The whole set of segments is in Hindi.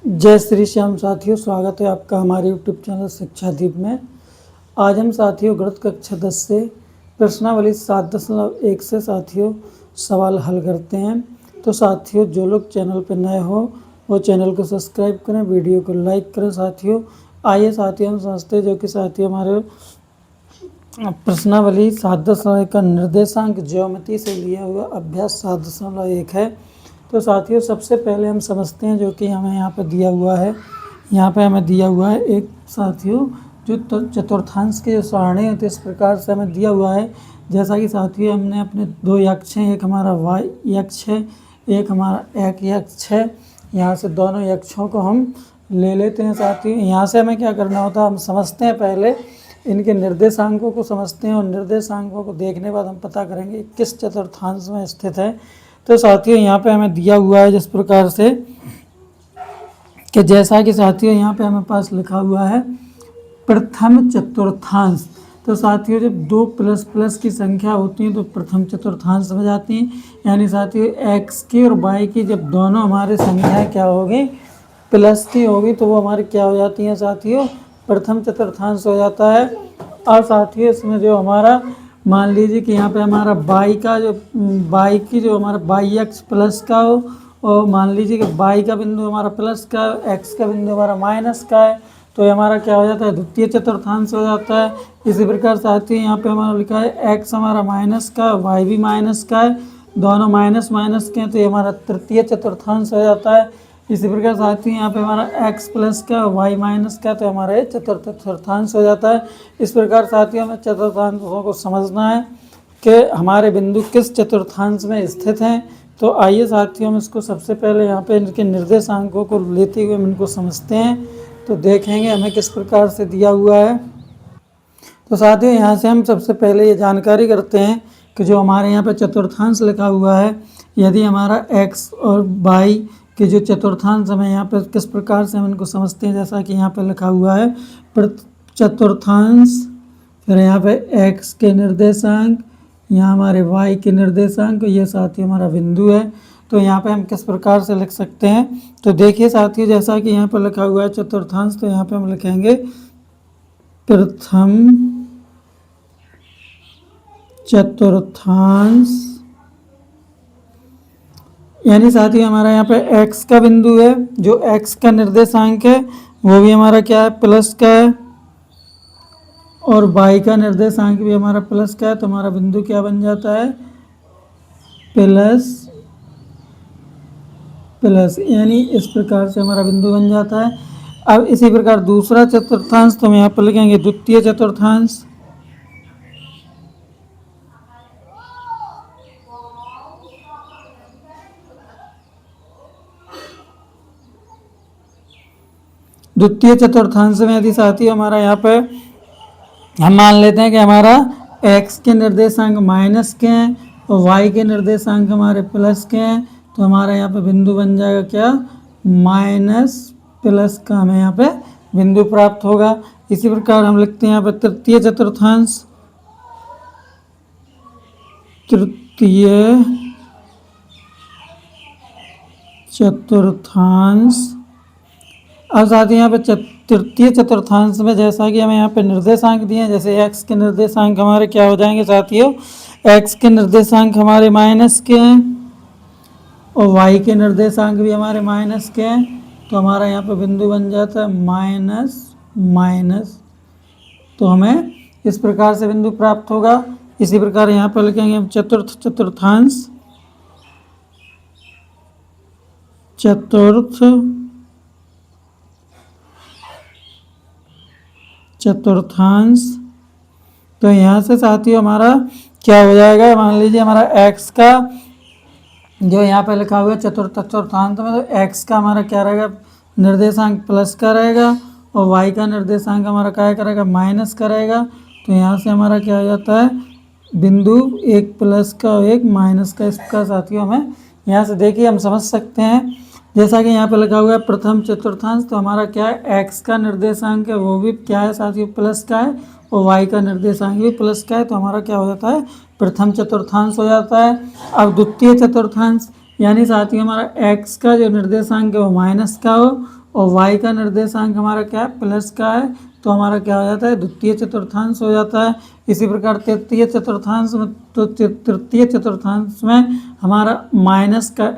जय श्री श्याम साथियों, स्वागत है आपका हमारे यूट्यूब चैनल शिक्षा दीप में। आज हम साथियों गणित कक्षा 10 से प्रश्नावली 7.1 से साथियों सवाल हल करते हैं। तो साथियों जो लोग चैनल पर नए हो वो चैनल को सब्सक्राइब करें, वीडियो को लाइक करें। साथियों आइए साथियों हम समझते हैं जो कि साथियों हमारे प्रश्नावली 7.1 का निर्देशांक ज्योमेट्री से लिया हुआ अभ्यास 7.1 है। तो साथियों सबसे पहले हम समझते हैं जो कि हमें यहाँ पर दिया हुआ है। यहाँ पे हमें दिया हुआ है एक साथियों जो चतुर्थांश के जो सारणी है तो इस प्रकार से हमें दिया हुआ है। जैसा कि साथियों हमने अपने दो यक्ष हैं, एक हमारा y यक्ष है, एक हमारा एक यक्ष है। यहाँ से दोनों यक्षों को हम ले लेते हैं साथियों। यहाँ से हमें क्या करना होता है, हम समझते हैं पहले इनके निर्देशांकों को समझते हैं और निर्देशांकों को देखने के बाद हम पता करेंगे किस चतुर्थांश में स्थित है। तो साथियों यहाँ पे हमें दिया हुआ है जिस प्रकार से कि जैसा कि साथियों यहाँ पे हमें पास लिखा हुआ है प्रथम चतुर्थांश। तो साथियों जब दो प्लस प्लस की संख्या होती है तो प्रथम चतुर्थांश में जाती हैं। यानी साथियों एक्स की और वाई की जब दोनों हमारे संख्याएं क्या होगी, प्लस की होगी, तो वो हमारी क्या हो जाती हैं साथियों, प्रथम चतुर्थांश हो जाता है। और साथियों इसमें जो हमारा मान लीजिए कि यहाँ पे हमारा बाई का जो बाई की जो हमारा बाई एक्स प्लस का हो और मान लीजिए कि बाई का बिंदु हमारा प्लस का, एक्स का बिंदु हमारा माइनस का है, तो ये हमारा क्या हो जाता है, द्वितीय चतुर्थांश हो जाता है। इसी प्रकार साथियों यहाँ पे हमारा लिखा है एक्स हमारा माइनस का, वाई भी माइनस का है, दोनों माइनस माइनस के हैं, तो ये हमारा तृतीय चतुर्थांश हो जाता है। इसी प्रकार साथियों यहाँ पे हमारा x प्लस का, y माइनस का, तो हमारा ये चतुर्थांश हो जाता है। इस प्रकार साथियों हमें चतुर्थांशों को समझना है कि हमारे बिंदु किस चतुर्थांश में स्थित हैं। तो आइए साथियों हम इसको सबसे पहले यहाँ पे इनके निर्देशांकों को लेते हुए हम इनको समझते हैं। तो देखेंगे हमें किस प्रकार से दिया हुआ है। तो साथियों यहाँ से हम सबसे पहले ये जानकारी करते हैं कि जो हमारे यहाँ पे चतुर्थांश लिखा हुआ है, यदि हमारा x और y कि जो चतुर्थांश हमें यहाँ पर किस प्रकार से हम इनको समझते हैं, जैसा कि यहाँ पर लिखा हुआ है चतुर्थांश, फिर यहाँ पे x के निर्देशांक, यहाँ हमारे y के निर्देशांक, ये साथियों हमारा बिंदु है। तो यहाँ पे हम किस प्रकार से लिख सकते हैं, तो देखिए साथियों जैसा कि यहाँ पर लिखा हुआ है चतुर्थांश, तो यहाँ पे हम लिखेंगे प्रथम चतुर्थांश। यानी साथियों हमारा यहाँ पे x का बिंदु है, जो x का निर्देशांक है वो भी हमारा क्या है, प्लस का है, और y का निर्देशांक भी हमारा प्लस का है। तो हमारा बिंदु क्या बन जाता है, प्लस प्लस, यानी इस प्रकार से हमारा बिंदु बन जाता है। अब इसी प्रकार दूसरा चतुर्थांश, तो हम यहाँ पर लिखेंगे द्वितीय चतुर्थांश। द्वितीय चतुर्थांश में यदि साथियों हमारा यहाँ पे हम मान लेते हैं कि हमारा x के निर्देशांक माइनस के हैं और y के निर्देशांक हमारे प्लस के हैं, तो हमारा यहाँ पे बिंदु बन जाएगा क्या, माइनस प्लस का हमें यहाँ पे बिंदु प्राप्त होगा। इसी प्रकार हम लिखते हैं यहाँ पे तृतीय चतुर्थांश। तृतीय चतुर्थांश। अब साथियों यहाँ पे तृतीय चतुर्थांश में जैसा कि हमें यहाँ पे निर्देशांक दिए हैं, जैसे x के निर्देशांक हमारे क्या हो जाएंगे साथियों, x के निर्देशांक हमारे माइनस के हैं और y के निर्देशांक भी हमारे माइनस के हैं, तो हमारा यहाँ पे बिंदु बन जाता है माइनस माइनस। तो हमें इस प्रकार से बिंदु प्राप्त होगा। इसी प्रकार यहाँ पर लिखेंगे हम चतुर्थ चतुर्थांश। चतुर्थांश। तो यहाँ से साथियों हमारा क्या हो जाएगा, मान लीजिए हमारा x का जो यहाँ पे लिखा हुआ है चतुर्थांश में, तो x का हमारा क्या रहेगा, निर्देशांक प्लस का रहेगा और y का निर्देशांक हमारा क्या करेगा, माइनस का रहेगा। तो यहाँ से हमारा क्या हो जाता है, बिंदु एक प्लस का और एक माइनस का। इसका साथियों हमें यहाँ से देखिए हम समझ सकते हैं, जैसा कि यहाँ पे लिखा हुआ है प्रथम चतुर्थांश, तो हमारा क्या है, x का निर्देशांक है वो भी क्या है साथियों, प्लस का है, और y का निर्देशांक भी प्लस का है। तो हमारा क्या हो जाता है, प्रथम चतुर्थांश हो जाता है। अब द्वितीय चतुर्थांश, यानी साथियों हमारा x का जो निर्देशांक है वो माइनस का हो और y का निर्देशांक हमारा क्या है, प्लस का है, तो हमारा क्या हो जाता है, द्वितीय चतुर्थांश हो जाता है। इसी प्रकार तृतीय चतुर्थांश में, तो तृतीय चतुर्थांश में हमारा माइनस का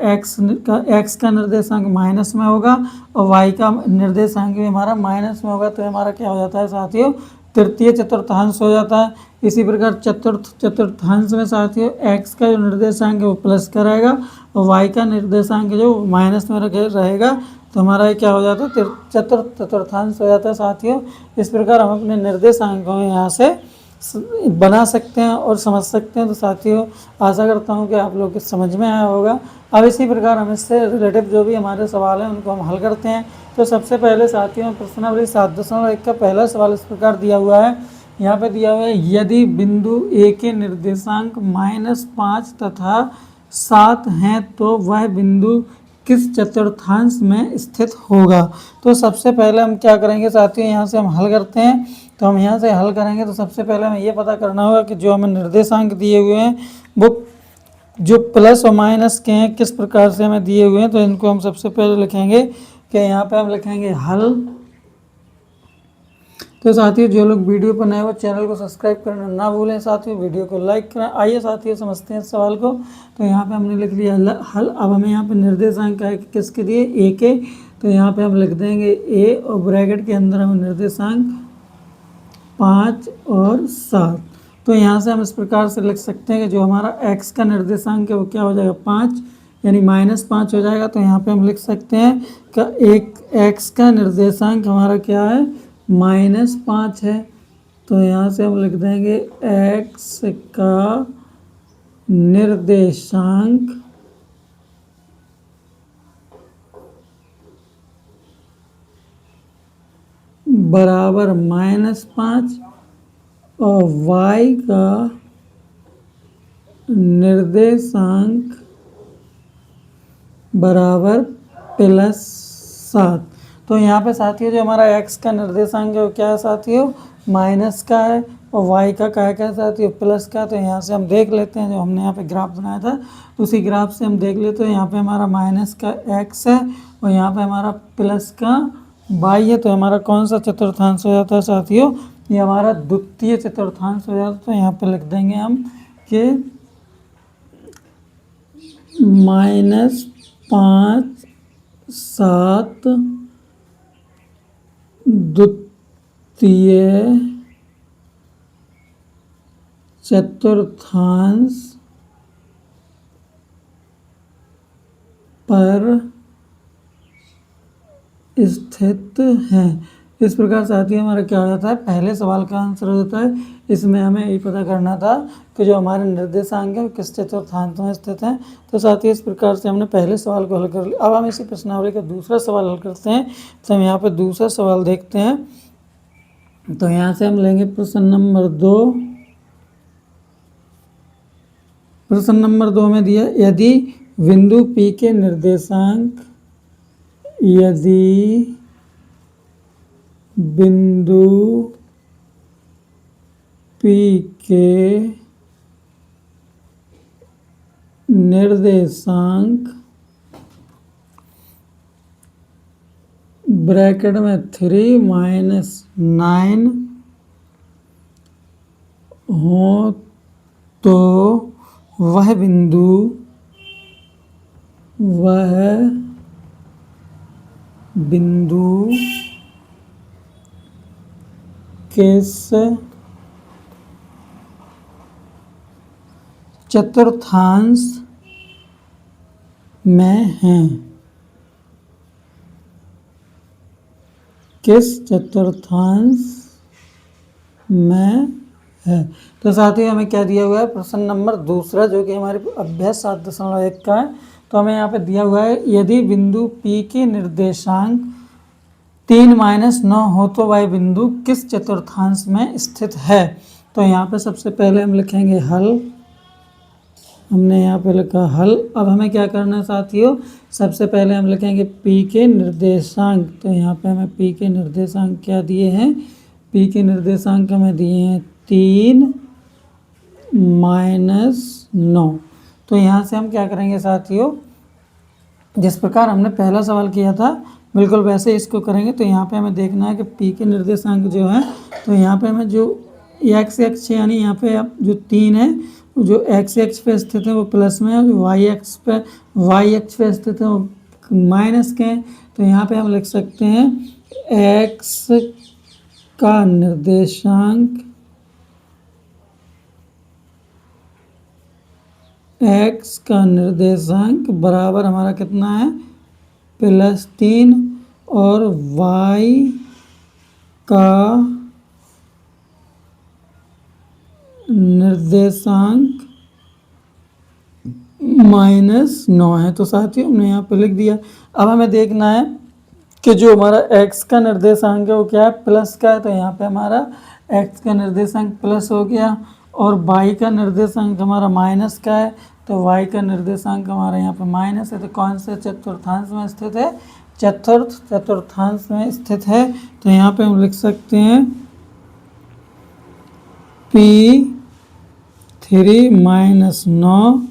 x का निर्देशांक माइनस में होगा और y का निर्देशांक भी हमारा माइनस में होगा, तो हमारा क्या हो जाता है साथियों, तृतीय चतुर्थांश हो जाता है। इसी प्रकार चतुर्थ चतुर्थांश में साथियों x का जो निर्देशांक है वो प्लस का रहेगा और y का निर्देशांक जो माइनस में रहेगा, तो हमारा ये क्या हो जाता है, चतुर्थ चतुर्थांश हो जाता है साथियों। इस प्रकार हम अपने निर्देशांक को यहाँ से बना सकते हैं और समझ सकते हैं। तो साथियों आशा करता हूँ कि आप लोग को समझ में आया होगा। अब इसी प्रकार हम इससे रिलेटिव जो भी हमारे सवाल हैं उनको हम हल करते हैं। तो सबसे पहले साथियों प्रश्नावली 7.1 का पहला सवाल इस प्रकार दिया हुआ है, यहाँ पे दिया हुआ है, यदि बिंदु ए के निर्देशांक -5 तथा 7 हैं तो वह बिंदु किस चतुर्थांश में स्थित होगा। तो सबसे पहले हम क्या करेंगे साथियों, यहाँ से हम हल करते हैं। तो हम यहाँ से हल करेंगे तो सबसे पहले हमें ये पता करना होगा कि जो हमें निर्देशांक दिए हुए हैं वो जो प्लस और माइनस के हैं किस प्रकार से हमें दिए हुए हैं। तो इनको हम सबसे पहले लिखेंगे कि यहाँ पे हम लिखेंगे हल। तो साथियों जो लोग वीडियो पर नए हो चैनल को सब्सक्राइब करना ना भूलें, साथियों वीडियो को लाइक करें। आइए साथियों समझते हैं इस सवाल को। तो यहाँ पे हमने लिख लिया हल। अब हमें यहाँ पे निर्देशांक है किसके दिए, ए के, तो यहाँ पे हम लिख देंगे ए और ब्रैकेट के अंदर हम निर्देशांक 5 और 7। तो यहाँ से हम इस प्रकार से लिख सकते हैं कि जो हमारा x का निर्देशांक है वो क्या हो जाएगा, 5 यानी -5 हो जाएगा। तो यहाँ पे हम लिख सकते हैं कि एक x का निर्देशांक हमारा क्या है, -5 है। तो यहाँ से हम लिख देंगे x का निर्देशांक बराबर -5 और y का निर्देशांक बराबर +7। तो यहाँ पे साथियों जो हमारा x का निर्देशांक है वो क्या है साथियों, माइनस का है और y का क्या है साथियों, प्लस का। तो यहाँ से हम देख लेते हैं, जो हमने यहाँ पे ग्राफ बनाया था उसी ग्राफ से हम देख लेते हैं। यहाँ पे हमारा माइनस का x है और यहाँ पे हमारा प्लस का y है। तो हमारा कौन सा चतुर्थांश हो जाता है साथियों, ये हमारा द्वितीय चतुर्थांश हो जाता है। तो यहाँ पे लिख देंगे हम कि -5 7 द्वितीय चतुर्थांश पर स्थित है। इस प्रकार साथियों हमारा क्या हो जाता है, पहले सवाल का आंसर हो जाता है। इसमें हमें यही पता करना था कि जो हमारे निर्देशांक है किस चतुर्थांश में स्थित है। तो साथियों इस प्रकार से हमने पहले सवाल को हल कर लिया। अब हम इसी प्रश्नावली का दूसरा सवाल हल करते हैं। तो हम यहाँ पर दूसरा सवाल देखते हैं। तो यहाँ से हम लेंगे प्रश्न नंबर 2। प्रश्न नंबर 2 में दिया, यदि बिंदु P के निर्देशांक, यदि बिंदु P के निर्देशांक ब्रैकेट में 3 - 9 हो तो वह बिंदु किस चतुर्थांश में है, किस चतुर्थांश में है। तो साथियों हमें क्या दिया हुआ है, प्रश्न नंबर दूसरा जो कि हमारे अभ्यास 7.1 का है। तो हमें यहाँ पे दिया हुआ है, यदि बिंदु P के निर्देशांक 3 - 9 हो तो वह बिंदु किस चतुर्थांश में स्थित है। तो यहाँ पे सबसे पहले हम लिखेंगे हल। हमने यहाँ पे लिखा हल। अब हमें क्या करना है साथियों, सबसे पहले हम लिखेंगे P के निर्देशांक। तो यहाँ पे हमें P के निर्देशांक क्या दिए हैं, P के निर्देशांक हमें दिए हैं 3 - 9। तो यहाँ से हम क्या करेंगे साथियों, जिस प्रकार हमने पहला सवाल किया था बिल्कुल वैसे ही इसको करेंगे। तो यहाँ पे हमें देखना है कि पी के निर्देशांक जो है, तो यहाँ पे हमें जो एक्स एक्स यानी यहाँ पे अब जो 3 है जो एक्स एक्स पे स्थित है वो प्लस में है, जो वाई एक्स पे स्थित है वो माइनस के हैं। तो यहाँ पे हम लिख सकते हैं एक्स का निर्देशांक बराबर हमारा कितना है +3 और y का निर्देशांक -9 है। तो साथियों हमने यहाँ पे लिख दिया। अब हमें देखना है कि जो हमारा x का निर्देशांक है वो क्या है, प्लस का है। तो यहाँ पे हमारा x का निर्देशांक प्लस हो गया और y का निर्देशांक हमारा माइनस का है। तो y का निर्देशांक हमारा यहाँ पे माइनस है। तो कौन से चतुर्थांश में स्थित है, चतुर्थांश में स्थित है। तो यहाँ पे हम लिख सकते हैं P3 - 9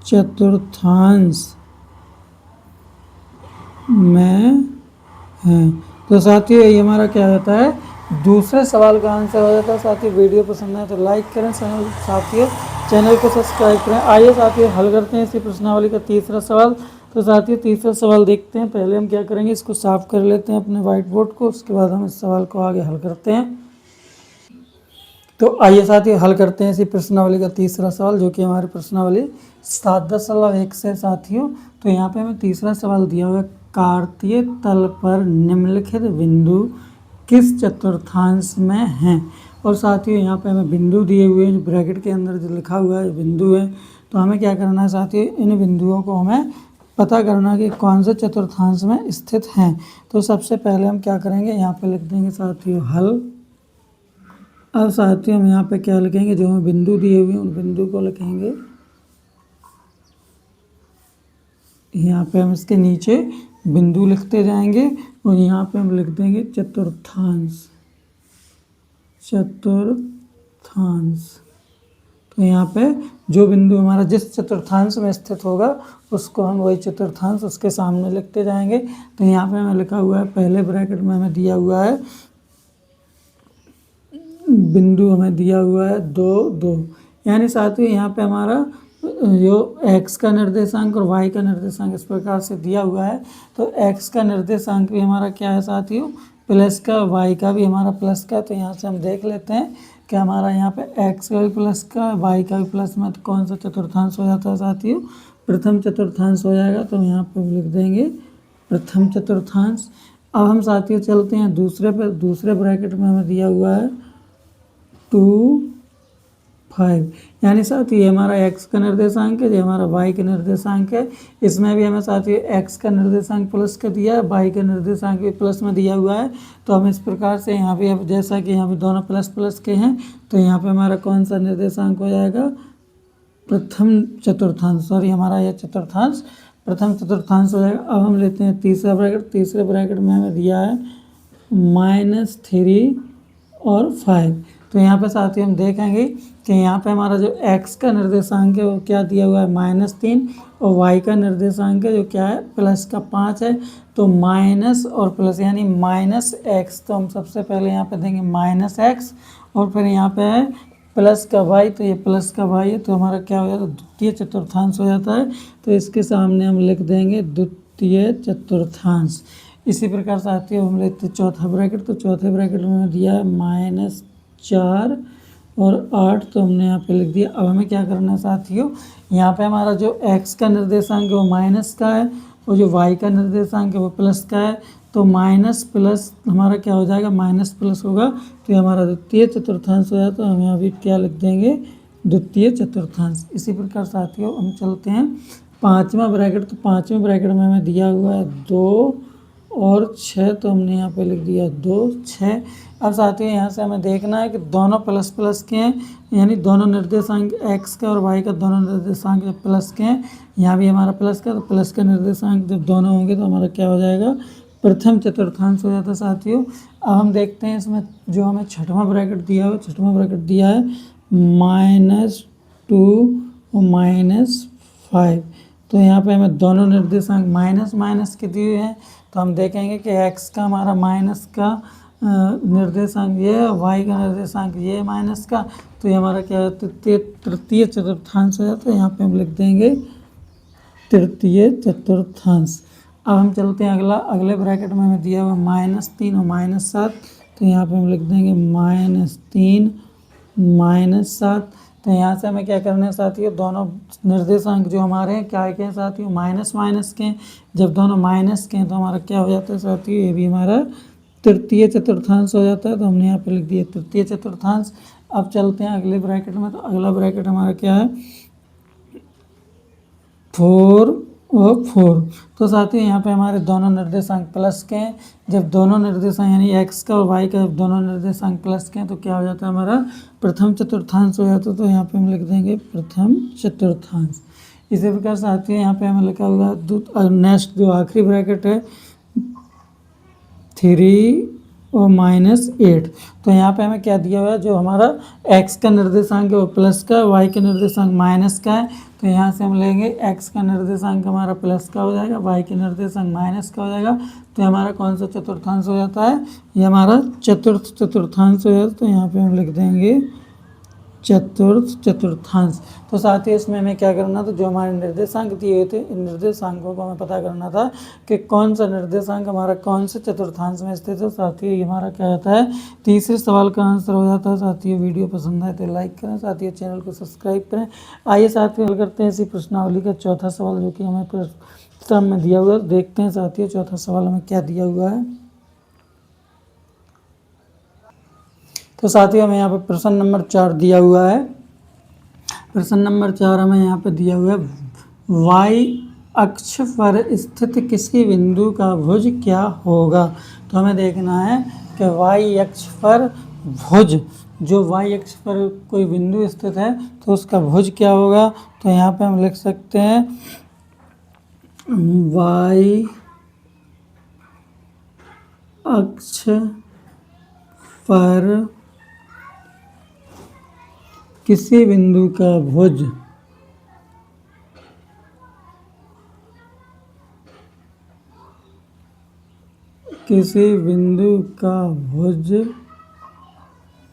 चतुर्थांश में है। तो साथियों ये हमारा क्या होता है, दूसरे सवाल का आंसर हो जाता है। साथियों वीडियो पसंद आए तो लाइक करें, साथियों चैनल को सब्सक्राइब करें। आइए साथियों हल करते हैं इसी प्रश्नावली का तीसरा सवाल। तो साथियों तीसरा सवाल देखते हैं। पहले हम क्या करेंगे, इसको साफ कर लेते हैं अपने व्हाइट बोर्ड को, उसके बाद हम इस सवाल को आगे हल करते हैं। तो आइए साथियों हल करते हैं इसी प्रश्नावली का तीसरा सवाल, जो कि हमारी प्रश्नावली 7.1 से साथियों। तो यहाँ पे हमें तीसरा सवाल दिया हुआ है, कार्तीय तल पर निम्नलिखित बिंदु किस चतुर्थांश में हैं। और साथियों यहाँ पे हमें बिंदु दिए हुए हैं, जो ब्रैकेट के अंदर जो लिखा हुआ है बिंदु है। तो हमें क्या करना है साथियों, इन बिंदुओं को हमें पता करना कि कौन से चतुर्थांश में स्थित हैं। तो सबसे पहले हम क्या करेंगे, यहाँ पे लिख देंगे साथियों हल। अब साथियों हम यहाँ पे क्या लिखेंगे, जो हमें बिंदु दिए हुए हैं उन बिंदु को लिखेंगे। यहाँ पे हम इसके नीचे बिंदु लिखते जाएंगे और यहाँ पे हम लिख देंगे चतुर्थांश। तो यहाँ पे जो बिंदु हमारा जिस चतुर्थांश में स्थित होगा उसको हम वही चतुर्थांश उसके सामने लिखते जाएंगे। तो यहाँ पे हमें लिखा हुआ है, पहले ब्रैकेट में हमें दिया हुआ है बिंदु, हमें दिया हुआ है 2 2। यानी साथियों यहाँ पे हमारा जो x का निर्देशांक और y का निर्देशांक इस प्रकार से दिया हुआ है। तो x का निर्देशांक भी हमारा क्या है साथियों प्लस का, y का भी हमारा प्लस का। तो यहाँ से हम देख लेते हैं कि हमारा यहाँ पे x का भी प्लस का, y का भी प्लस में। तो कौन सा चतुर्थांश हो जाता है साथियों, प्रथम चतुर्थांश हो जाएगा। तो हम यहाँ पे लिख देंगे प्रथम चतुर्थांश। अब हम साथियों चलते हैं दूसरे ब्रैकेट में हमें दिया हुआ है 2 5। यानी साथियों ये हमारा x का निर्देशांक है, ये हमारा y का निर्देशांक है। इसमें भी हमें साथियों x का निर्देशांक प्लस का दिया है, y का निर्देशांक भी प्लस में दिया हुआ है। तो हम इस प्रकार से यहाँ पे जैसा कि यहाँ पे दोनों प्लस प्लस के हैं, तो यहाँ पे हमारा कौन सा निर्देशांक हो जाएगा, प्रथम चतुर्थांश। सॉरी हमारा यह चतुर्थांश प्रथम चतुर्थांश हो जाएगा। अब हम लेते हैं तीसरा ब्रैकेट। तीसरे ब्रैकेट में हमें दिया है -3 और 5। तो यहाँ पे साथियों हम देखेंगे कि यहाँ पे हमारा जो x का निर्देशांक है वो क्या दिया हुआ है -3 और y का निर्देशांक है जो क्या है +5 है। तो माइनस और प्लस यानी -x। तो हम सबसे पहले यहाँ पे देंगे -x और फिर यहाँ पे है प्लस का y। तो ये प्लस का y है, तो हमारा क्या हो जाता है द्वितीय चतुर्थांश हो जाता है। तो इसके सामने हम लिख देंगे द्वितीय चतुर्थांश। इसी प्रकार साथियों हम लेते हैं चौथा ब्रैकेट। तो चौथे ब्रैकेट में दिया है -4 और 8। तो हमने यहाँ पे लिख दिया। अब हमें क्या करना है साथियों, यहाँ पे हमारा जो x का निर्देशांक है वो माइनस का है और जो y का निर्देशांक है वो प्लस का है। तो माइनस प्लस हमारा क्या हो जाएगा, माइनस प्लस होगा। तो ये हमारा द्वितीय चतुर्थांश हो जाता है। हम यहाँ भी क्या लिख देंगे, द्वितीय चतुर्थांश। इसी प्रकार साथियों हम चलते हैं पाँचवा ब्रैकेट। तो पाँचवें ब्रैकेट में हमें दिया हुआ है 2 और 6। तो हमने यहाँ पे लिख दिया 2 6। अब साथियों यहाँ से हमें देखना है कि दोनों प्लस प्लस के हैं, यानी दोनों निर्देशांक x का और y का दोनों निर्देशांक प्लस के हैं। यहाँ भी हमारा प्लस का, तो प्लस का निर्देशांक जब दोनों होंगे तो हमारा क्या हो जाएगा प्रथम चतुर्थांश हो जाता है साथियों। अब हम देखते हैं इसमें जो हमें छठवां ब्रैकेट दिया है, छठवां ब्रैकेट दिया है -2 और -5। तो यहाँ पे हमें दोनों निर्देशांक माइनस माइनस के दिए हैं, तो हम देखेंगे कि x का हमारा माइनस का निर्देशांक ये है, y का निर्देशांक ये है माइनस का, तो ये हमारा क्या है, तृतीय चतुर्थांश हो जाता है। यहाँ पे हम लिख देंगे तृतीय चतुर्थांश। अब हम चलते हैं अगले ब्रैकेट में हमें दिया हुआ -3 और -7, तो यहाँ पे हम लिख देंगे -3 -7। तो यहाँ से हमें क्या करना है साथियों, दोनों निर्देशांक जो हमारे हैं क्या के हैं साथियों, माइनस माइनस के हैं। जब दोनों माइनस के हैं तो हमारा क्या हो जाता है साथियों, ये भी हमारा तृतीय चतुर्थांश हो जाता है। तो हमने यहाँ पे लिख दिया तृतीय चतुर्थांश। अब चलते हैं अगले ब्रैकेट में, तो अगला ब्रैकेट हमारा क्या है, 4 और 4। तो साथियों यहाँ पे हमारे दोनों निर्देशांक प्लस के हैं। जब दोनों निर्देशांक यानी x का और y का जब दोनों निर्देशांक प्लस के हैं तो क्या हो जाता है, हमारा प्रथम चतुर्थांश हो जाता है। तो यहाँ पे हम लिख देंगे प्रथम चतुर्थांश। इसी प्रकार साथियों यहाँ पे हमें लिखा होगा नेक्स्ट जो आखिरी ब्रैकेट है 3 और -8। तो यहाँ पे हमें क्या दिया हुआ है, जो हमारा x का निर्देशांक है वो प्लस का, y का निर्देशांक माइनस का है। तो यहाँ से हम लेंगे x का निर्देशांक हमारा प्लस का हो जाएगा, y के निर्देशांक माइनस का हो जाएगा। तो हमारा कौन सा चतुर्थांश हो जाता है, ये हमारा चतुर्थ चतुर्थांश हो जाता है। तो यहाँ पे हम लिख देंगे चतुर्थ चतुर्थांश। तो साथ ही इसमें हमें क्या करना था, जो हमारे निर्देशांक दिए हुए थे इन निर्देशांकों को हमें पता करना था कि कौन सा निर्देशांक हमारा कौन से चतुर्थांश में स्थित है। साथियों ये हमारा क्या होता है, तीसरे सवाल का आंसर हो जाता है। साथियों वीडियो पसंद आए तो लाइक करें, साथियों चैनल को सब्सक्राइब करें। आइए साथियों हल करते हैं इसी प्रश्नावली का चौथा सवाल, जो कि हमें प्रश्न में दिया हुआ है। देखते हैं साथियों चौथा सवाल हमें क्या दिया हुआ है। तो साथियों हमें यहाँ पे प्रश्न नंबर 4 दिया हुआ है। प्रश्न नंबर 4 हमें यहाँ पे दिया हुआ है, y अक्ष पर स्थित किसी बिंदु का भुज क्या होगा। तो हमें देखना है कि y अक्ष पर भुज, जो y अक्ष पर कोई बिंदु स्थित है तो उसका भुज क्या होगा। तो यहाँ पे हम लिख सकते हैं y अक्ष पर किसी बिंदु का भुज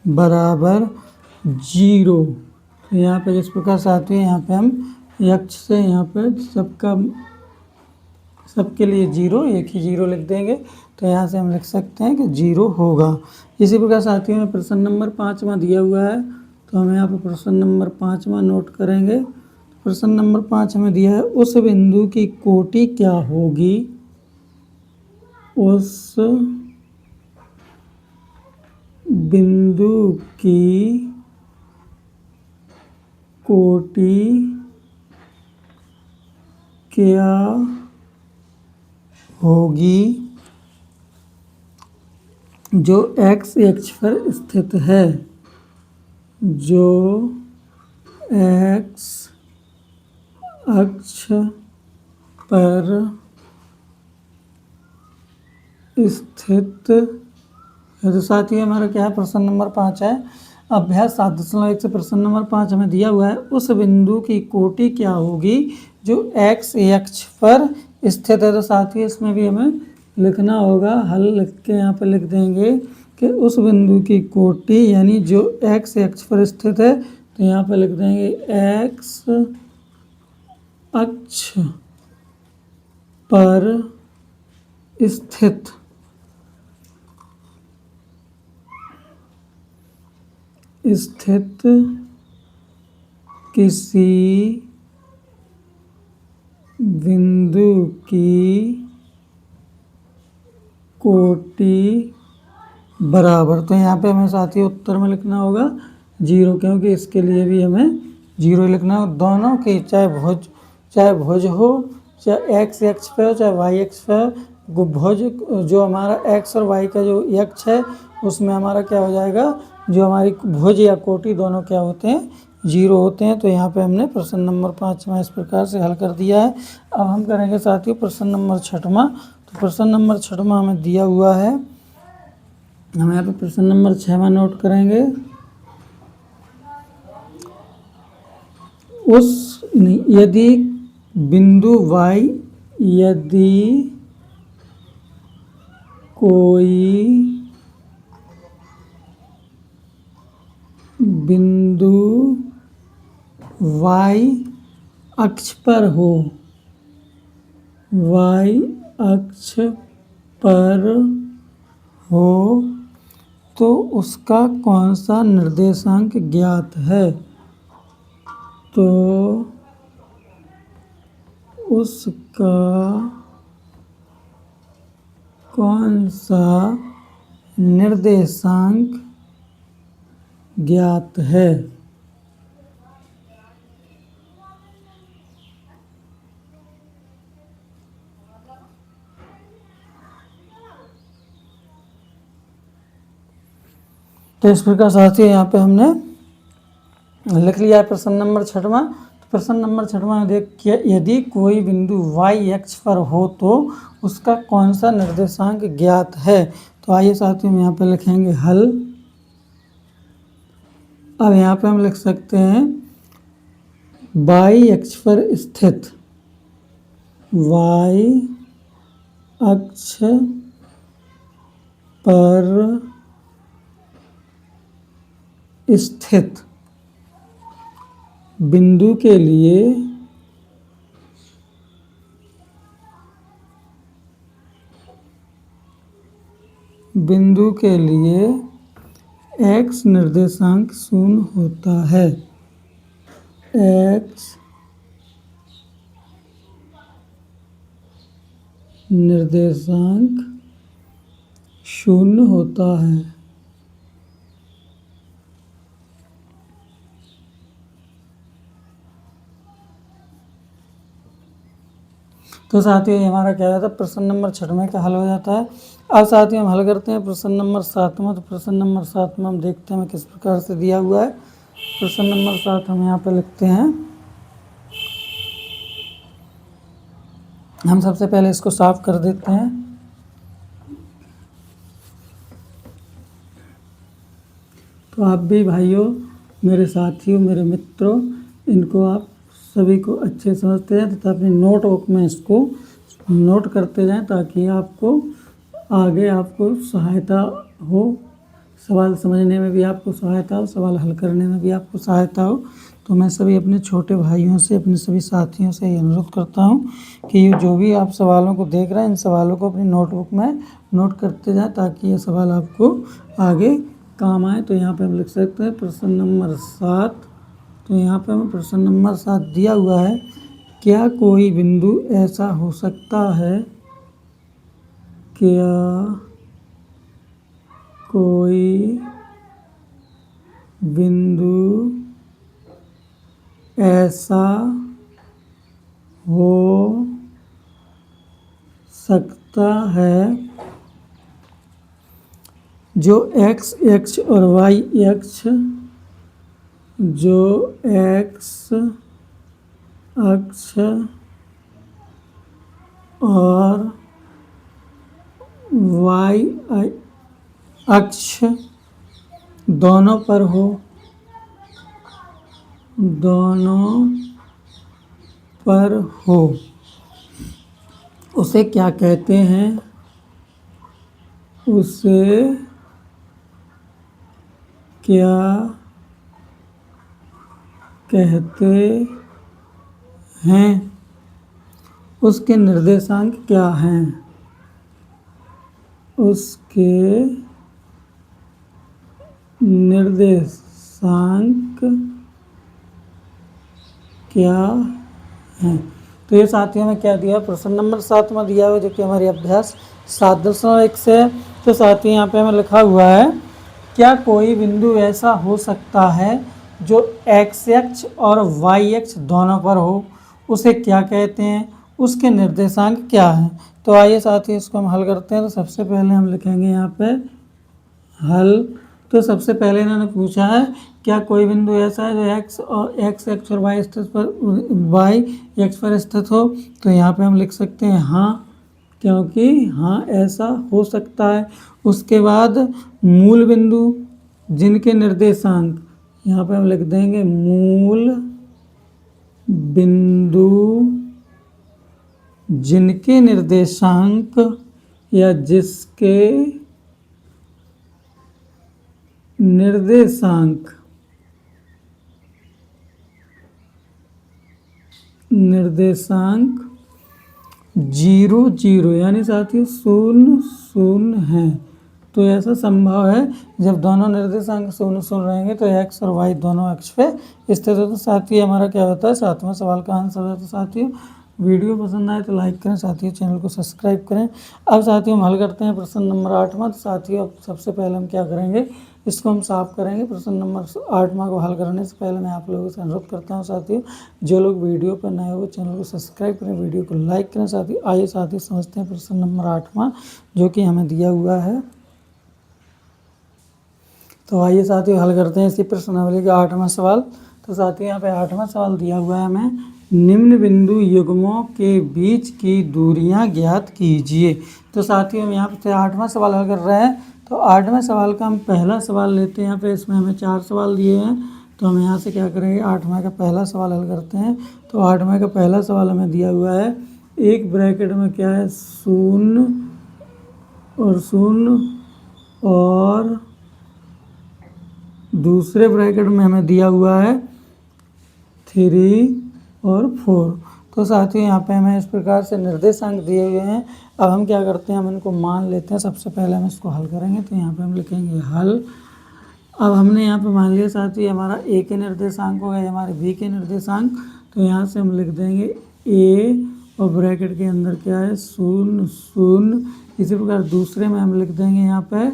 बराबर 0। तो यहाँ पे जिस प्रकार साथियों यहाँ पे हम अक्ष से यहाँ पे सबके लिए 0, एक ही 0 लिख देंगे। तो यहाँ से हम लिख सकते हैं कि 0 होगा। इसी प्रकार साथियों में प्रश्न नंबर 5वां दिया हुआ है, तो हम यहाँ पर प्रश्न नंबर 5वां नोट करेंगे। प्रश्न नंबर 5 हमें दिया है, उस बिंदु की कोटि क्या होगी, उस बिंदु की कोटि क्या होगी जो x अक्ष पर स्थित है, जो x अक्ष पर स्थित है। तो साथियों हमारा क्या है, प्रश्न नंबर 5 है। अभ्यास 7.1 से प्रश्न नंबर 5 हमें दिया हुआ है, उस बिंदु की कोटि क्या होगी जो x अक्ष पर स्थित है। तो साथियों इसमें भी हमें लिखना होगा, हल लिख के यहाँ पर लिख देंगे कि उस बिंदु की कोटि यानी जो x अक्ष पर स्थित है। तो यहाँ पर लिख देंगे x अक्ष पर स्थित किसी बिंदु की कोटि बराबर। तो यहाँ पे हमें साथियों उत्तर में लिखना होगा 0, क्योंकि इसके लिए भी हमें 0 लिखना हो। दोनों की चाहे भुज हो, चाहे x अक्ष पे हो चाहे y अक्ष पे हो, भुज जो हमारा x और y का जो अक्ष है उसमें हमारा क्या हो जाएगा, जो हमारी भुज या कोटि दोनों क्या होते हैं, 0 होते हैं। तो यहाँ पे हमने प्रश्न नंबर 5वां इस प्रकार से हल कर दिया है। अब हम करेंगे साथियों प्रश्न नंबर 6वां। तो तो प्रश्न नंबर 6 हमें दिया हुआ है, हम यहाँ पे प्रश्न नंबर 6 नोट करेंगे। यदि बिंदु y, यदि कोई बिंदु y अक्ष पर हो, y अक्ष पर हो, तो उसका कौन सा निर्देशांक ज्ञात है? तो उसका कौन सा निर्देशांक ज्ञात है? तो इस प्रकार साथियों यहाँ पे हमने लिख लिया है प्रश्न नंबर 6। तो प्रश्न नंबर 6 में देखिए, यदि कोई बिंदु y अक्ष पर हो तो उसका कौन सा निर्देशांक ज्ञात है? तो आइए साथियों हम यहाँ पे लिखेंगे हल। अब यहाँ पे हम लिख सकते हैं y अक्ष पर स्थित, y अक्ष पर स्थित बिंदु के लिए x निर्देशांक 0 होता है, x निर्देशांक 0 होता है। तो साथियों हमारा क्या रहता है, प्रश्न नंबर 6 का हल हो जाता है। अब साथियों हम हल करते हैं प्रश्न नंबर 7। तो प्रश्न नंबर 7 में हम देखते हैं किस प्रकार से दिया हुआ है। प्रश्न नंबर 7 हम यहाँ पे लिखते हैं, हम सबसे पहले इसको साफ कर देते हैं। तो आप भी भाइयों, मेरे साथियों, मेरे मित्रों, इनको आप सभी को अच्छे समझते हैं तथा अपनी नोटबुक में इसको नोट करते जाएं, ताकि आपको आगे आपको सहायता हो, सवाल समझने में भी आपको सहायता हो, सवाल हल करने में भी आपको सहायता हो। तो मैं सभी अपने छोटे भाइयों से, अपने सभी साथियों से ये अनुरोध करता हूँ कि जो भी आप सवालों को देख रहे हैं, इन सवालों को अपनी नोटबुक में नोट करते जाएं, ताकि ये सवाल आपको आगे काम आए। तो यहाँ पे हम लिख सकते हैं प्रश्न नंबर 7। तो यहाँ पे हमें प्रश्न नंबर 7 दिया हुआ है, क्या कोई बिंदु ऐसा हो सकता है, क्या कोई बिंदु ऐसा हो सकता है जो x अक्ष और y अक्ष, जो x अक्ष और y अक्ष दोनों पर हो, दोनों पर हो, उसे क्या कहते हैं? उसे क्या कहते हैं? उसके निर्देशांक क्या हैं? उसके निर्देशांक क्या हैं? तो ये साथियों में क्या दिया, प्रश्न नंबर 7 में दिया हुआ, जो कि हमारी अभ्यास 7.1 से है। तो साथियों यहाँ पे हमें लिखा हुआ है, क्या कोई बिंदु ऐसा हो सकता है जो x अक्ष और y अक्ष दोनों पर हो, उसे क्या कहते हैं? उसके निर्देशांक क्या हैं? तो आइए साथियों इसको हम हल करते हैं। तो सबसे पहले हम लिखेंगे यहाँ पे हल। तो सबसे पहले इन्होंने पूछा है, क्या कोई बिंदु ऐसा है जो x अक्ष और y अक्ष पर स्थित हो? तो यहाँ पे हम लिख सकते हैं हाँ, क्योंकि हाँ ऐसा हो सकता है। उसके बाद मूल बिंदु जिनके निर्देशांक, यहाँ पे हम लिख देंगे मूल बिंदु जिनके निर्देशांक या जिसके निर्देशांक 0 0 यानी साथियों 0 0 हैं। तो ऐसा संभव है जब दोनों निर्देशांक 0 0 रहेंगे तो x और y दोनों अक्ष पे स्थित हो। तो साथियों हमारा क्या होता है, 7वां सवाल का आंसर होता है। तो साथियों वीडियो पसंद आए तो लाइक करें, साथियों चैनल को सब्सक्राइब करें। अब साथियों हम हल करते हैं प्रश्न नंबर 8वां। तो साथियों अब सबसे पहले हम क्या करेंगे, इसको हम साफ करेंगे। प्रश्न नंबर 8वां को हल करने से पहले मैं आप लोगों से अनुरोध करता हूं साथियों, जो लोग वीडियो पर नए हो चैनल को सब्सक्राइब करें, वीडियो को लाइक करें। साथियों आइए साथियों समझते हैं प्रश्न नंबर 8वां जो कि हमें दिया हुआ है। तो आइए साथियों हल करते हैं इसी प्रश्नावली का 8वां सवाल। तो साथियों यहाँ पे 8वां सवाल दिया हुआ है हमें, निम्न बिंदु युग्मों के बीच की दूरियां ज्ञात कीजिए। तो साथियों हम यहाँ पे 8वां सवाल हल कर रहे हैं। तो 8वें सवाल का हम पहला सवाल लेते हैं। यहाँ पे इसमें हमें 4 सवाल दिए हैं। तो हम यहाँ से क्या करेंगे, 8वें का पहला सवाल हल करते हैं। तो 8वें का पहला सवाल हमें दिया हुआ है, एक ब्रैकेट में क्या है 0 और 0 और दूसरे ब्रैकेट में हमें दिया हुआ है 3 और 4। तो साथियों यहाँ पे हमें इस प्रकार से निर्देशांक दिए हुए हैं। अब हम क्या करते हैं, हम इनको मान लेते हैं। सबसे पहले हम इसको हल करेंगे। तो यहाँ पे हम लिखेंगे हल। अब हमने यहाँ पे मान लिया साथियों हमारा ए के निर्देशांक हो गए, हमारे बी के निर्देशांक। तो यहाँ से हम लिख देंगे ए और ब्रैकेट के अंदर क्या है 0 0। इसी प्रकार दूसरे में हम लिख देंगे यहाँ पे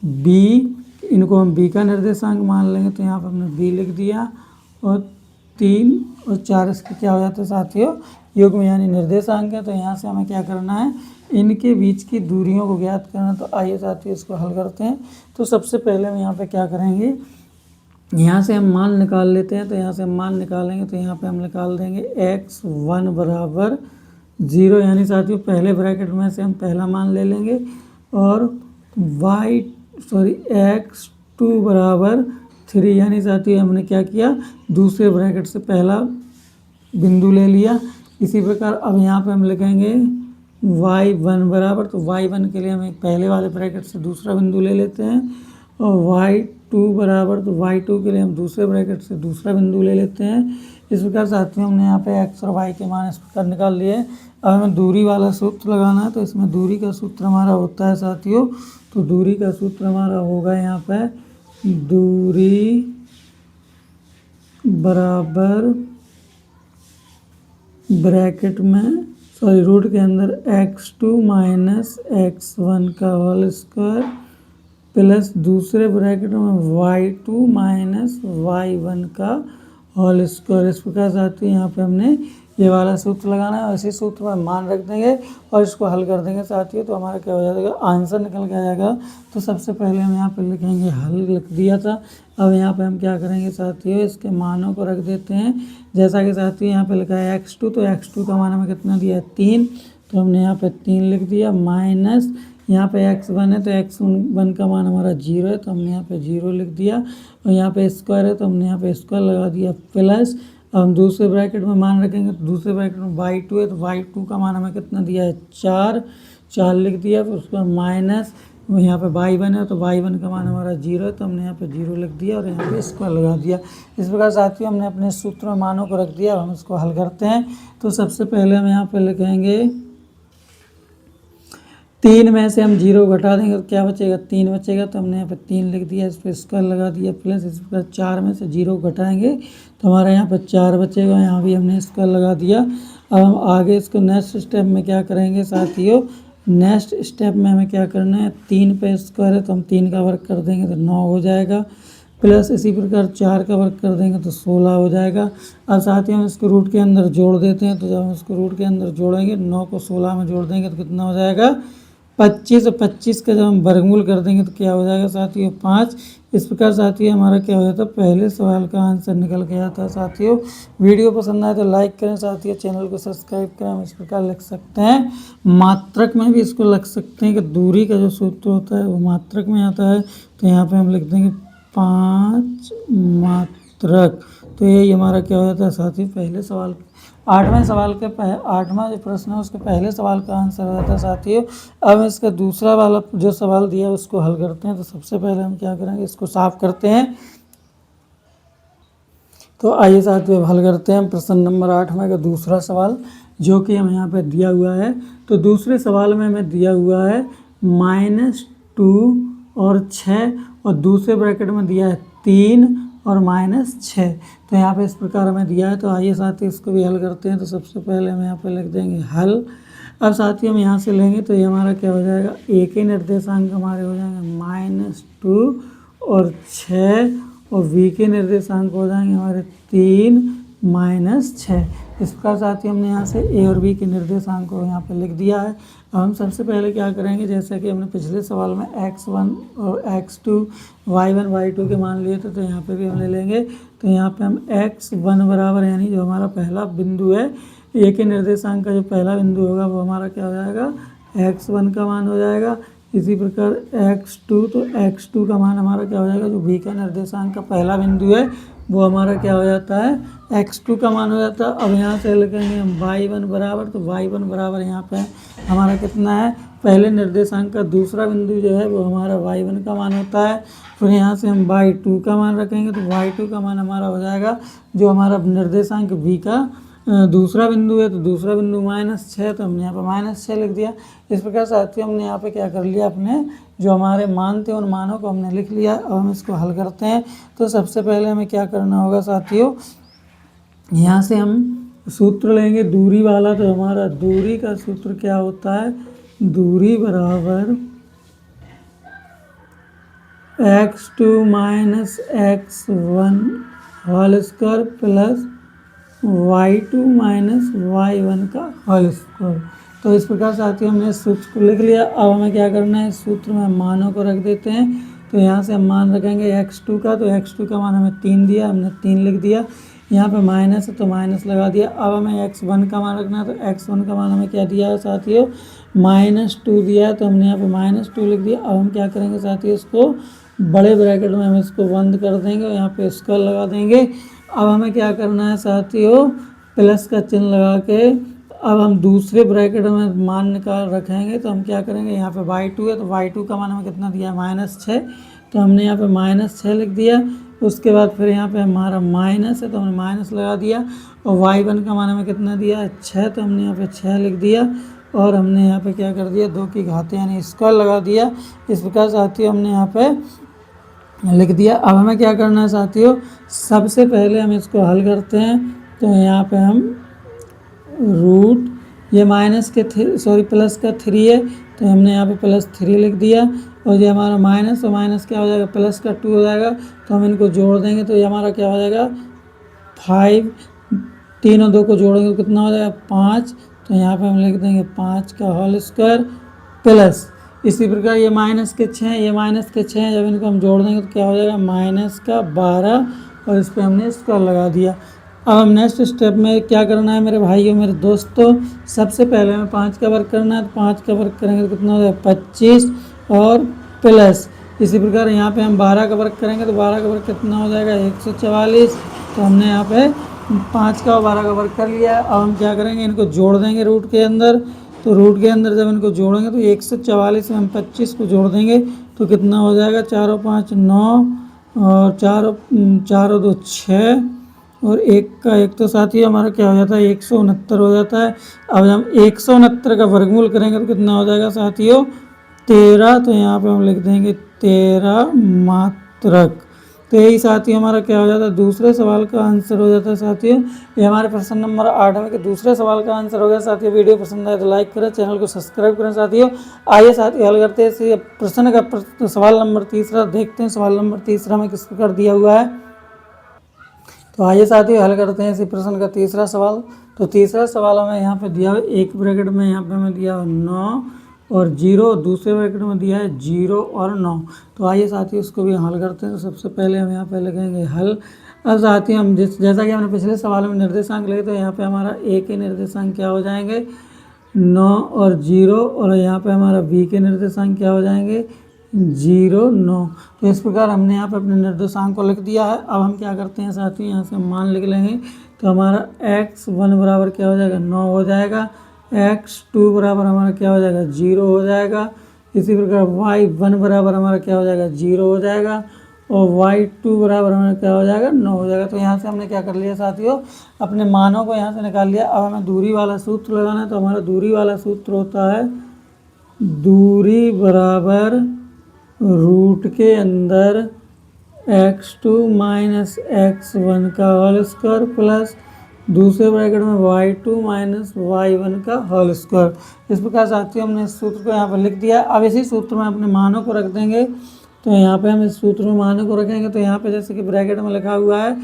बी, इनको हम बी का निर्देशांक मान लेंगे। तो यहाँ पर हमने बी लिख दिया और 3 और 4 इसके क्या हो जाते हैं साथियों, युग्म यानी निर्देशांक है। तो यहाँ से हमें क्या करना है, इनके बीच की दूरियों को ज्ञात करना। तो आइए साथियों इसको हल करते हैं। तो सबसे पहले हम यहाँ पे क्या करेंगे, यहाँ से हम मान निकाल लेते हैं। तो यहाँ से हम मान निकालेंगे। तो यहाँ पे हम निकाल देंगे x1 बराबर 0, यानी साथियों पहले ब्रैकेट में से हम पहला मान ले लेंगे और x2 बराबर 3, यानी साथियों हमने क्या किया, दूसरे ब्रैकेट से पहला बिंदु ले लिया। इसी प्रकार अब यहाँ पे हम लिखेंगे y1 बराबर, तो y1 के लिए हम एक पहले वाले ब्रैकेट से दूसरा बिंदु ले लेते हैं और y2 बराबर, तो y2 के लिए हम दूसरे ब्रैकेट से दूसरा बिंदु ले लेते हैं। इस प्रकार साथियों हमने यहाँ पे x और y के मान इस प्रकार निकाल लिए। अब हमें दूरी वाला सूत्र लगाना है। तो इसमें दूरी का सूत्र हमारा होता है साथियों, तो दूरी का सूत्र हमारा होगा यहाँ पे दूरी बराबर ब्रैकेट में रूट के अंदर x2 माइनस x1 का होल स्क्वायर प्लस दूसरे ब्रैकेट में y2 माइनस y1 का होल स्क्वायर। इस प्रकार साथियों यहाँ पे हमने ये वाला सूत्र लगाना है और इसी सूत्र में मान रख देंगे और इसको हल कर देंगे साथियों। तो हमारा क्या हो जाएगा, आंसर निकल के आ जाएगा। तो सबसे पहले हम यहाँ पे लिखेंगे हल, लिख दिया था। अब यहाँ पे हम क्या करेंगे साथियों, इसके मानों को रख देते हैं। जैसा कि साथियों यहाँ पे लिखा है x2, तो x2 का मान हमें कितना दिया है 3, तो हमने यहाँ पे 3 लिख दिया। माइनस यहाँ पे x1 है, तो x1 का मान हमारा 0 है, तो हमने यहाँ पे 0 लिख दिया। और यहाँ पे स्क्वायर है, तो हमने यहाँ पे स्क्वायर लगा दिया। प्लस हम दूसरे ब्रैकेट में मान रखेंगे। तो दूसरे ब्रैकेट में y2 है, तो y2 का मान हमें कितना दिया है 4 लिख दिया। फिर उसके बाद माइनस यहाँ पे y1 है, तो y1 का मान हमारा 0 है, तो हमने यहाँ पे 0 लिख दिया और यहाँ पे स्क्वायर लगा दिया। इस प्रकार साथियों हमने अपने सूत्र में मानों को रख दिया। अब हम इसको हल करते हैं। तो सबसे पहले हम यहाँ पे लिखेंगे 3 में से हम 0 घटा देंगे तो क्या बचेगा, 3 बचेगा। तो हमने यहाँ पे 3 लिख दिया, इस पर स्क्वायर लगा दिया। प्लस इस पर 4 में से 0 घटाएंगे तो हमारा यहाँ पर 4 बचेगा, यहाँ भी हमने स्क्वायर लगा दिया। अब हम आगे इसको नेक्स्ट स्टेप में क्या करेंगे साथियों, नेक्स्ट स्टेप में हमें क्या करना है, 3 पे स्क्वायर है तो हम 3 का वर्ग कर देंगे तो 9 हो जाएगा। प्लस इसी प्रकार 4 का वर्ग कर देंगे तो 16 हो जाएगा। अब साथियों हम इसको रूट के अंदर जोड़ देते हैं। तो जब हम इसको रूट के अंदर जोड़ेंगे, 9 को 16 में जोड़ देंगे तो कितना हो जाएगा 25। और 25 का जब हम वर्गमूल कर देंगे तो क्या हो जाएगा साथियों 5। इस प्रकार साथियों हमारा क्या हो जाता है, पहले सवाल का आंसर निकल के आता है। साथियों वीडियो पसंद आए तो लाइक करें, साथियों चैनल को सब्सक्राइब करें। हम इस प्रकार लिख सकते हैं, मात्रक में भी इसको लिख सकते हैं कि दूरी का जो सूत्र होता है वो मात्रक में आता है। तो यहाँ पे हम लिख देंगे 5 मात्रक। तो यही हमारा क्या हो जाता है साथियों, पहले सवाल, आठवें सवाल के आठवां जो प्रश्न है उसके पहले सवाल का आंसर हो जाता है साथियों। अब इसका दूसरा वाला जो सवाल दिया है उसको हल करते हैं। तो सबसे पहले हम क्या करेंगे, इसको साफ करते हैं। तो आइए साथियों हल करते हैं प्रश्न नंबर 8 में का दूसरा सवाल, जो कि हमें यहाँ पे दिया हुआ है। तो दूसरे सवाल में हमें दिया हुआ है -2 और 6, और दूसरे ब्रैकेट में दिया है 3 और -6। तो यहाँ पे इस प्रकार हमें दिया है। तो आइए साथियों इसको भी हल करते हैं। तो सबसे पहले हम यहाँ पे लिख देंगे हल। अब साथियों हम यहाँ से लेंगे तो ये हमारा क्या हो जाएगा, एक ही निर्देशांक हमारे हो जाएंगे -2 और 6, और v के निर्देशांक हो जाएंगे हमारे 3 -6। इस प्रकार साथियों हमने यहाँ से a और b के निर्देशांक को यहाँ पे लिख दिया है। अब हम सबसे पहले क्या करेंगे, जैसा कि हमने पिछले सवाल में x1 और x2, y1 y2 के मान लिए थे, तो यहाँ पे भी हम ले लेंगे। तो यहाँ पे हम x1 बराबर, यानी जो हमारा पहला बिंदु है, a के निर्देशांक का जो पहला बिंदु होगा वो हमारा क्या हो जाएगा, x1 का मान हो जाएगा। इसी प्रकार x2, तो x2 का मान हमारा क्या हो जाएगा, जो v का निर्देशांक का पहला बिंदु है वो हमारा क्या हो जाता है, x2 का मान हो जाता है। अब यहाँ से लिखेंगे हम y1 बराबर, तो y1 बराबर यहाँ पे हमारा कितना है, पहले निर्देशांक का दूसरा बिंदु जो है वो हमारा y1 का मान होता है। फिर यहाँ से हम y2 का मान रखेंगे, तो y2 का मान हमारा हो जाएगा जो हमारा निर्देशांक v का दूसरा बिंदु है। तो दूसरा बिंदु -6, तो हमने यहाँ पे -6 लिख दिया। इस प्रकार साथियों हमने यहाँ पे क्या कर लिया, अपने जो हमारे मान थे उन मानों को हमने लिख लिया। अब हम इसको हल करते हैं। तो सबसे पहले हमें क्या करना होगा साथियों, यहाँ से हम सूत्र लेंगे दूरी वाला। तो हमारा दूरी का सूत्र क्या होता है, दूरी बराबर x2 - x1 whole square plus y2 - y1 का होल स्क्वायर। तो इस प्रकार साथियों हमने सूत्र को लिख लिया। अब हमें क्या करना है, सूत्र में मानों को रख देते हैं। तो यहाँ से हम मान रखेंगे x2 का, तो x2 का मान हमें 3 दिया, हमने 3 लिख दिया। यहाँ पे माइनस है तो माइनस लगा दिया। अब हमें x1 का मान रखना है, तो x1 का मान हमें क्या दिया है साथियों, -2 दिया है, तो हमने यहाँ पे -2 लिख दिया। अब हम क्या करेंगे साथियों, इसको बड़े ब्रैकेट में हम इसको बंद कर देंगे और यहाँ पे स्क्वायर लगा देंगे। अब हमें क्या करना है साथियों, प्लस का चिन्ह लगा के अब हम दूसरे ब्रैकेट में मान निकाल रखेंगे। तो हम क्या करेंगे, यहाँ पे y2 है, तो y2 का मान हमें कितना दिया है, -6, तो हमने यहाँ पे -6 लिख दिया। उसके बाद फिर यहाँ पे हमारा माइनस है, तो हमने माइनस लगा दिया। और y1 का मान हमें कितना दिया है, 6, तो हमने यहाँ पे 6 लिख दिया। और हमने यहाँ पे क्या कर दिया, 2 की घातें यानी स्क्वायर लगा दिया। इस प्रकार साथियों हमने यहाँ पे लिख दिया। अब हमें क्या करना है साथियों, सबसे पहले हम इसको हल करते हैं। तो यहाँ पे हम रूट, ये माइनस के प्लस का 3 है, तो हमने यहाँ पे +3 लिख दिया। और ये हमारा माइनस और माइनस क्या हो जाएगा, प्लस का 2 हो जाएगा। तो हम इनको जोड़ देंगे, तो ये हमारा क्या हो जाएगा, 5, 3 और 2 को जोड़ेंगे तो कितना हो जाएगा, 5। तो यहाँ पे हम लिख देंगे 5 का होल स्क्वायर प्लस, इसी प्रकार ये माइनस के 6, ये माइनस के 6, जब इनको हम जोड़ देंगे तो क्या हो जाएगा, -12, और इस पर हमने स्क्वायर लगा दिया। अब हम नेक्स्ट स्टेप में क्या करना है मेरे भाइयों मेरे दोस्तों, सबसे पहले हमें 5 का वर्ग करना है। तो 5 का वर्ग करेंगे तो कितना हो जाएगा, 25, और प्लस इसी प्रकार यहाँ पे हम 12 का वर्ग करेंगे, तो 12 का वर्ग कितना हो जाएगा, 144। तो हमने यहाँ पे 5 का और 12 का वर्ग कर लिया है। अब हम क्या करेंगे, इनको जोड़ देंगे रूट के अंदर। तो रूट के अंदर जब इनको जोड़ेंगे तो 144 में हम 25 को जोड़ देंगे तो कितना हो जाएगा, 4 और 5 9, और 4 और 2 6, और 1 का 1, तो साथियों हमारा क्या हो जाता है, 169 हो जाता है। अब हम 169 का वर्गमूल करेंगे तो कितना हो जाएगा साथियों, 13। तो यहाँ पे हम लिख देंगे 13 मात्रक। तो यही साथियों हमारा क्या हो जाता है, दूसरे सवाल का आंसर हो जाता है साथियों। ये हमारे प्रश्न नंबर 8 में के दूसरे सवाल का आंसर हो गया साथियों। वीडियो पसंद आए तो लाइक करें, चैनल को सब्सक्राइब करें साथियों। आइए साथियों हल करते हैं इस प्रश्न का सवाल नंबर 3 देखते हैं। सवाल नंबर 3 में किस प्रकार दिया हुआ है। तो आइए साथियों हल करते हैं इसी प्रश्न का तीसरा सवाल। तो तीसरा सवाल हमें यहाँ पे दिया हुआ, एक ब्रैकेट में यहाँ पे हमें दिया हुआ 9 और 0 दूसरे ब्रैकेट में दिया है 0 और 9। तो आइए साथियों इसको भी हल करते हैं। तो सबसे पहले हम यहाँ पे लिखेंगे हल। अब साथियों हम जैसा कि हमने पिछले सवाल में निर्देशांक लिखे, तो यहाँ पे हमारा ए के निर्देशांक क्या हो जाएंगे 9 और 0, और यहाँ पे हमारा बी के निर्देशांक क्या हो जाएंगे 0 9। तो इस प्रकार हमने यहाँ पे अपने निर्देशांक को लिख दिया है। अब हम क्या करते हैं साथियों, यहाँ से हम मान लिख लेंगे। तो हमारा x1 बराबर क्या हो जाएगा 9 हो जाएगा, x2 बराबर हमारा क्या हो जाएगा 0 हो जाएगा, इसी प्रकार y1 बराबर हमारा क्या हो जाएगा 0 हो जाएगा, और y2 बराबर हमारा क्या हो जाएगा 9 हो जाएगा। तो यहाँ से हमने क्या कर लिया साथियों, अपने मानों को यहाँ से निकाल लिया। अब हमें दूरी वाला सूत्र लगाना है। तो हमारा दूरी वाला सूत्र होता है दूरी बराबर रूट के अंदर x2 माइनस x1 का होल स्क्वायर प्लस दूसरे ब्रैकेट में y2 माइनस y1 का होल स्क्वायर। इस प्रकार साथियों हमने इस सूत्र को यहाँ पर लिख दिया। अब इसी सूत्र में अपने मानों को रख देंगे। तो यहाँ पे हम इस सूत्र में मानों को रखेंगे। तो यहाँ पे जैसे कि ब्रैकेट में लिखा हुआ है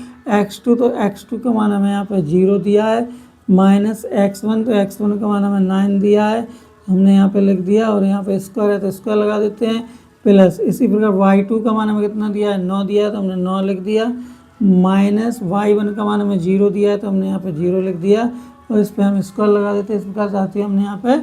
x2, तो x2 का मान हमें यहाँ पे 0 दिया है, माइनस x1, तो x1 का मान हमें 9 दिया है, हमने यहाँ पे लिख दिया। और यहाँ पे स्क्वायर है तो स्क्वायर लगा देते हैं, प्लस इसी प्रकार y2 का मान हमें कितना दिया है 9 दिया है, तो हमने 9 लिख दिया, माइनस y1 का मान हमें 0 दिया है, तो हमने यहाँ पे 0 लिख दिया, और इस पर हम स्क्वायर लगा देते हैं। इस प्रकार साथियों हमने यहाँ पे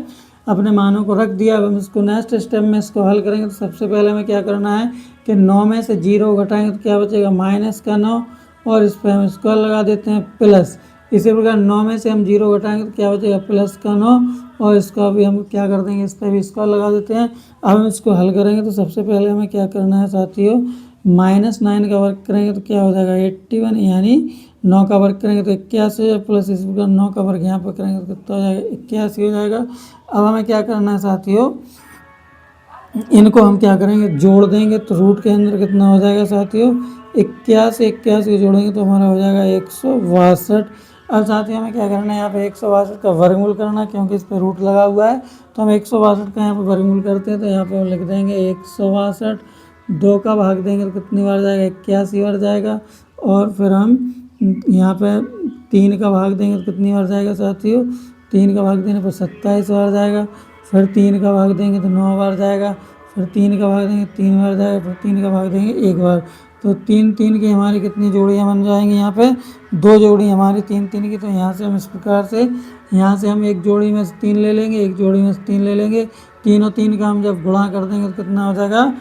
अपने मानों को रख दिया। अब हम इसको नेक्स्ट स्टेप में इसको हल करेंगे। तो सबसे पहले हमें क्या करना है कि 9 में से 0 घटाएंगे तो क्या बचेगा माइनस का 9, और इस पर हम स्क्वायर लगा देते हैं, प्लस इसी प्रकार 9 में से हम 0 घटाएंगे तो क्या बचेगा प्लस का 9, और इसका भी हम क्या कर देंगे, इस पर भी स्क्वायर लगा देते हैं। अब हम इसको हल करेंगे। तो सबसे पहले हमें क्या करना है साथियों, -9 का वर्ग करेंगे तो क्या हो जाएगा 81, यानी 9 का वर्ग करेंगे तो 81, प्लस इस प्रकार 9 का वर्ग यहाँ पर करेंगे तो कितना हो जाएगा 81 हो जाएगा। अब हमें क्या करना है साथियों, इनको हम क्या करेंगे जोड़ देंगे। तो रूट के अंदर कितना हो जाएगा साथियों 81 को जोड़ेंगे तो हमारा हो जाएगा 162। अब साथियों हमें क्या करना है, यहाँ पे 162 का वर्गमूल करना है, क्योंकि इस पर रूट लगा हुआ है। तो हम 162 का यहाँ पे वर्गमूल करते हैं। तो यहाँ पे हम लिख देंगे 162, 2 का भाग देंगे तो कितनी बार जाएगा 81 बार जाएगा, और फिर हम यहाँ पे 3 का भाग देंगे तो कितनी बार जाएगा साथियों, 3 का भाग देने पर 27 बार जाएगा, फिर 3 का भाग देंगे तो 9 बार जाएगा, फिर 3 का भाग देंगे 3 बार जाएगा, फिर 3 का भाग देंगे 1 बार। तो 3 की हमारी कितनी जोड़ियाँ बन जाएंगी, यहाँ पे 2 जोड़ी हमारी 3 की। तो यहाँ से हम इस प्रकार से यहाँ से हम एक जोड़ी में से 3 ले लेंगे, एक जोड़ी में से 3 ले लेंगे, 3 और 3 का हम जब गुणा कर देंगे तो कितना हो जाएगा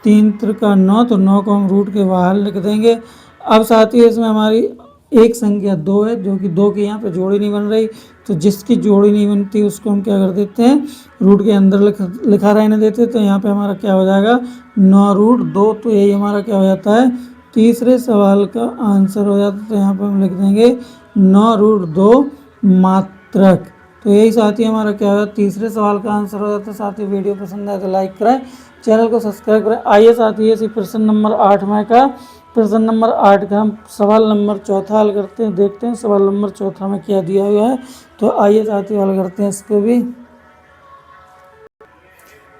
3 त्रिका 9, तो 9 को हम रूट के बाहर लिख देंगे। अब साथियों इसमें हमारी एक संख्या 2 है, जो कि 2 की यहाँ पे जोड़ी नहीं बन रही। तो जिसकी जोड़ी नहीं बनती उसको हम क्या कर देते हैं रूट के अंदर लिखा रहने देते। तो यहाँ पे हमारा क्या हो जाएगा 9 रूट 2। तो यही हमारा क्या हो जाता है तीसरे सवाल का आंसर हो जाता है। तो यहाँ पे हम लिख देंगे 9 रूट 2 मात्रक। तो यही साथियों हमारा क्या होगा तीसरे सवाल का आंसर हो जाता है। साथियों वीडियो पसंद आए तो लाइक करें, चैनल को सब्सक्राइब करें। आइए साथियों इसी प्रश्न नंबर 8 में का प्रश्न नंबर 8 का हम सवाल नंबर 4 हल करते हैं। देखते हैं सवाल नंबर 4 में क्या दिया हुआ है। तो आइए साथियों हल करते हैं इसको भी।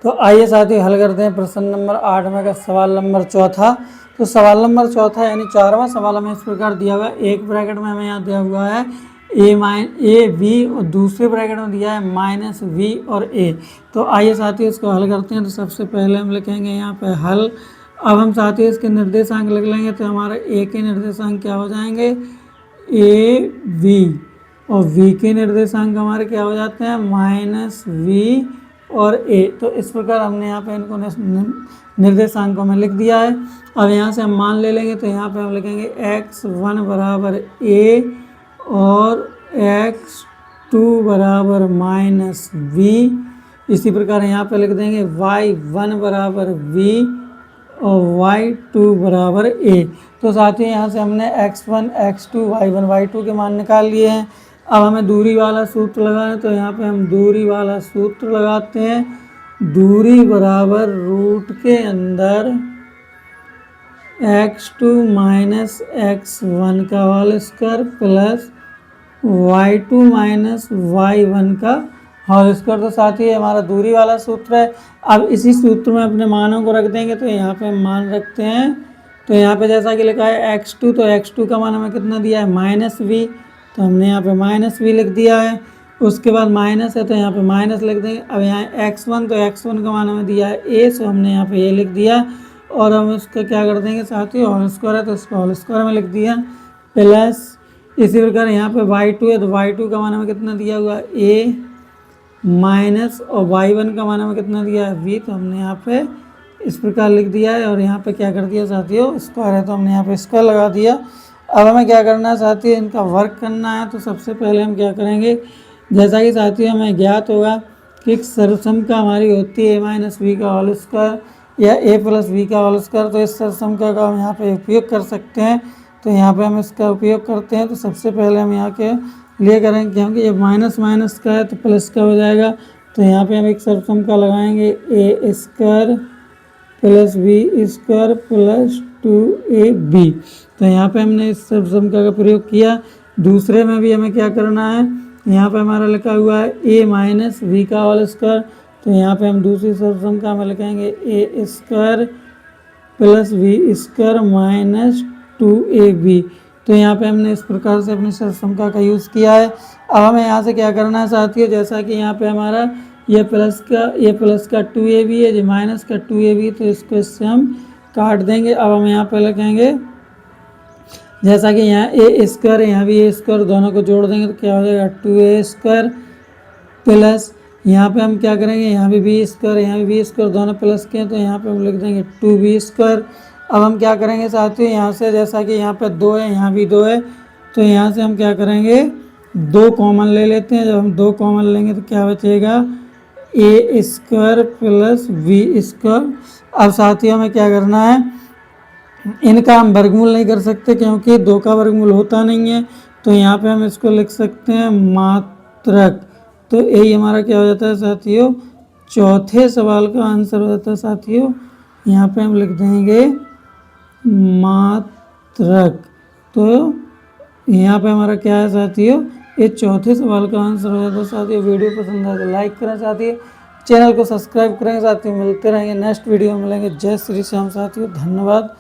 तो आइए साथियों हल करते हैं प्रश्न नंबर 8 में का सवाल नंबर 4। तो सवाल नंबर 4 यानी 4वां सवाल हमें इस प्रकार दिया हुआ है। एक ब्रैकेट में हमें यहाँ दिया हुआ है ए बी, और दूसरे ब्रैकेट में दिया है माइनस वी और ए। तो आइए साथियों इसको हल करते हैं। तो सबसे पहले हम लिखेंगे यहाँ पे हल। अब हम साथियों इसके निर्देशांक लिख लेंगे। तो हमारा ए के निर्देशांक क्या हो जाएंगे ए वी, और वी के निर्देशांक हमारे क्या हो जाते हैं माइनस वी और ए। तो इस प्रकार हमने यहाँ पे इनको निर्देशांकों में लिख दिया है। अब यहाँ से हम मान ले लेंगे। तो यहाँ पे हम लिखेंगे x1 बराबर ए और x2 बराबर माइनस वी। इसी प्रकार यहाँ पे लिख देंगे y1 बराबर v और y2 बराबर a। तो साथियों यहाँ से हमने x1 x2 y1 y2 के मान निकाल लिए हैं। अब हमें दूरी वाला सूत्र लगाना है। तो यहाँ पे हम दूरी वाला सूत्र लगाते हैं। दूरी बराबर रूट के अंदर x2 माइनस x1 का whole square plus y2 minus y1 का होल स्क्वायर। तो साथ ही हमारा दूरी वाला सूत्र है। अब इसी सूत्र में अपने मानों को रख देंगे। तो यहाँ पे हम मान रखते हैं। तो यहाँ पे जैसा कि लिखा है x2, तो x2 का मान हमें कितना दिया है माइनस वी, तो हमने यहाँ पे माइनस वी लिख दिया है। उसके बाद माइनस है तो यहाँ पे माइनस लिख देंगे। अब यहाँ x1 तो x1 का मान हमें दिया है a, सो हमने यहाँ पे a लिख दिया और हम उसका क्या कर देंगे साथियों, होल स्क्वायर है तो इसका होल स्क्वायर में लिख दिया प्लस इसी प्रकार यहाँ पे y2 है तो y2 का मान हमें कितना दिया हुआ a माइनस और y1 का मान हमें कितना दिया है v, तो हमने यहाँ पे इस प्रकार लिख दिया है और यहाँ पे क्या कर दिया साथियों, स्क्वायर है तो हमने यहाँ पे स्क्वायर लगा दिया। अब हमें क्या करना है साथियों, इनका वर्क करना है। तो सबसे पहले हम क्या करेंगे, जैसा कि साथियों हमें ज्ञात होगा कि सर्वसम्मिका हमारी होती है a माइनस वी का होल स्क्वायर या a प्लस वी का होल स्क्वायर। तो इस सर्वसम्मिका का हम यहाँ पे उपयोग कर सकते हैं। तो यहाँ पे हम इसका उपयोग करते हैं। तो सबसे पहले हम यहाँ के लिए करेंगे क्योंकि ये माइनस माइनस का है तो प्लस का हो जाएगा। तो यहाँ पे हम एक सर्वसम्मिका लगाएंगे a square plus B square plus 2ab। तो यहाँ पे हमने इस सर्वसम्मिका का प्रयोग किया। दूसरे में भी हमें क्या करना है, यहाँ पे हमारा लिखा हुआ है a माइनस वी का होल स्क्वायर। तो यहाँ पे हम दूसरी सर्वसम्मिका में लिखेंगे a square plus V square minus 2ab। तो यहाँ पे हमने इस प्रकार से अपनी सर्वसम्मिका का यूज़ किया है। अब हमें यहाँ से क्या करना है साथियों, जैसा कि यहाँ पे हमारा ये प्लस का 2ab है, ये माइनस का 2ab, तो इसको इससे हम काट देंगे। अब हम यहाँ पे लिखेंगे जैसा कि यहाँ a स्क्वायर है, यहाँ भी a स्क्वायर, दोनों को जोड़ देंगे तो क्या हो जाएगा 2a स्क्वायर प्लस यहाँ पे हम क्या करेंगे, यहाँ भी बी स्क्वायर, यहाँ भी बी स्क्वायर, दोनों प्लस के हैं तो यहाँ पे हम लिख देंगे 2b स्क्वायर। अब हम क्या करेंगे साथियों, यहाँ से जैसा कि यहाँ पे 2 है, यहाँ भी 2 है, तो यहाँ से हम क्या करेंगे 2 कॉमन ले लेते हैं। जब हम 2 कॉमन लेंगे तो क्या बचेगा a square plus V square. अब साथियों हमें क्या करना है, इनका हम वर्गमूल नहीं कर सकते क्योंकि 2 का वर्गमूल होता नहीं है। तो यहाँ पे हम इसको लिख सकते हैं मात्रक। तो यही हमारा क्या हो जाता है साथियों, चौथे सवाल का आंसर हो जाता है साथियों। यहाँ पे हम लिख देंगे मात्रक। तो यहाँ पे हमारा क्या है साथियों, ये चौथे सवाल का आंसर हो जाता है साथियों। वीडियो पसंद आए तो लाइक करें साथियों, चैनल को सब्सक्राइब करेंगे साथियों। मिलते रहेंगे नेक्स्ट वीडियो में, मिलेंगे। जय श्री श्याम साथियों, धन्यवाद।